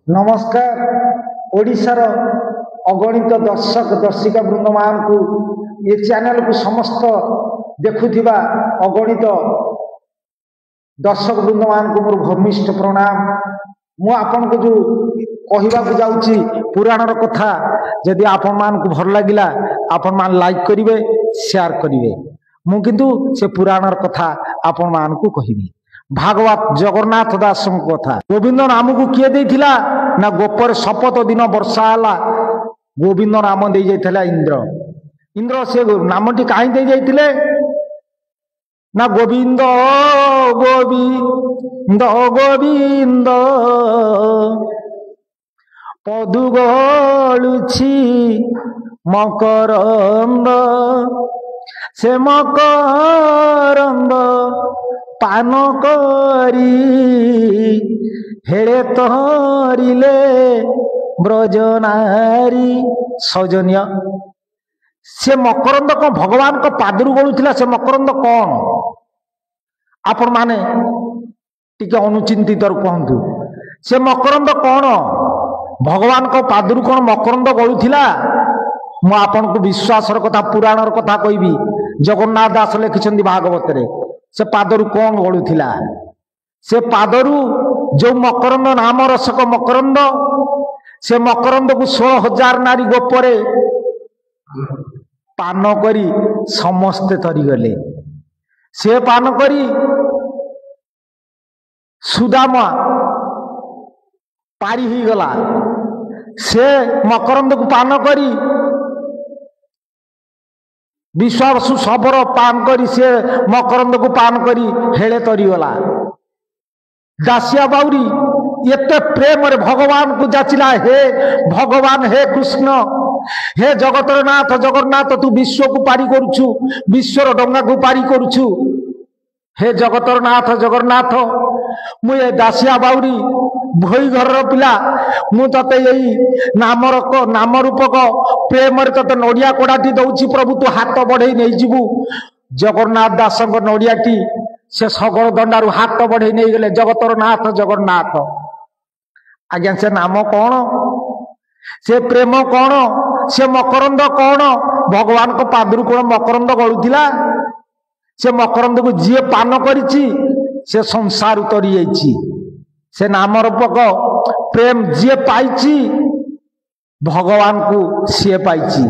नमस्कार। ओडिशार अगणित दर्शक दर्शिका वृंद मान को ये चैनल को समस्त देखुथिबा अगणित दर्शक वृंद मान को मोर भूमिष्ठ प्रणाम। मु आपन को जो कहवा को जाउची पुराणर कथा यदि आपन मान को भल लागिला आपन मान लाइक करिवे शेयर करिवे। मु किंतु से पुराणर कथा आपन मान को कहिबी। भागवत जगन्नाथ दास कथा। गोविंद नाम को किए देथिला ना गोपर शपथ दिन वर्षा आला गोविंद नाम दे जाइथिला इंद्र। इंद्र से नामटी काहे दे जाइथिले ना गोविंद गोविंद गोविंद पदु गलुछि मकरंद से मकरंद पान करी हेड़े तहरिले ब्रजनारी सौजन्य। से मकरंद कौन भगवान को पादरू गलुला से मकरंद कौन आपण माने टिके अनुचिंतित कहतु से मकरंद कौन भगवान को पादरू कौन मकरंद गलुला। मु आपन को विश्वासर कथा पुराणर कथा कहबी। जगन्नाथ दास लिखिछन्ति भागवत रे से पादरू कौन गलुला। से पादरू जो मकरंद नाम रसक मकरंद से मकरंद को 16,000 नारी गोपरे पान करी समस्ते तरीगले। से पान करी सुदामा पारी ही गला। से मकरंद को पान करी विश्वासु सबर पान करी से मकरंद को पान करी हेले तरीगला। दासिया बाउरी एते प्रेम रे भगवान को जाचिला। हे भगवान हे कृष्ण हे जगतर नाथ जगन्नाथ तू विश्व को पारी करुछु विश्वर डंगा को पारी करुछु। हे जगतर नाथ जगन्नाथ मु ये दासिया बाउरी भई घर पिला मु तते यही नाम रूपक प्रेम रे तते नडिया कोडाटी दउछि प्रभु तू हाथ बढ़ई नै जिबु। जगन्नाथ दासंग नडियाटी से सगल दंडारू हाथ बढ़ई नहीं गले जगतर नाथ जगन्नाथ। आज्ञा से नाम कौन से प्रेम कौन से मकरंद कौन भगवान को पादरू कौन मकरंद गलुला। से मकरंद को जी पान करिछि से संसार उतरी जाइछि। से नाम रूपक प्रेम जी पाइछि भगवान को सी पाइछि।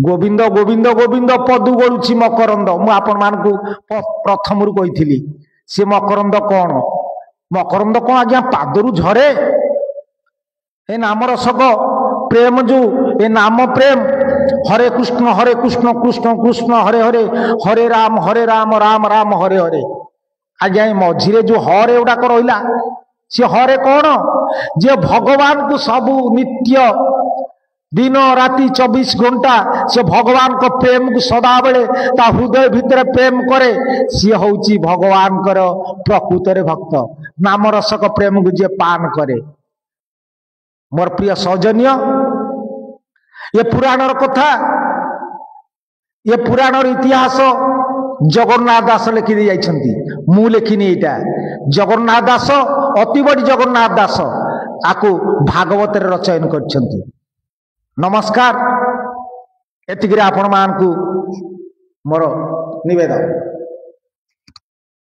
गोविंद गोविंद गोविंद पदु गलुछि मकरंद। मु आपण मान को प्रथम रु कहिथिली से मकरंद कौन मकरंद कौन आज्ञा पादरू झरे। ए नाम रसक प्रेम जो ए नाम प्रेम हरे कृष्ण कृष्ण कृष्ण हरे हरे हरे राम राम राम हरे हरे। आज्ञा मझिरे जो हरे गुड़ाक रहा सी हरे कौन जे भगवान को सबू नित्य दिन राति 24 घंटा से भगवान को प्रेम को सदा बेले ता हृदय भितर प्रेम करे सी हूँ भगवान प्रकृत रे भक्त। नाम रसक प्रेम को जे पान करे। मोर प्रिय सौजन्य ये पुराणर कथा ये पुराणर इतिहास जगन्नाथ दास लिखि दे जाइछन्ति। मु लिखिनी एटा जगन्नाथ दास अति बड़ी जगन्नाथ दास आकु भागवत रे रचयन करछन्ति। नमस्कार। एतिगिरे आपण मान को मोर निवेदन।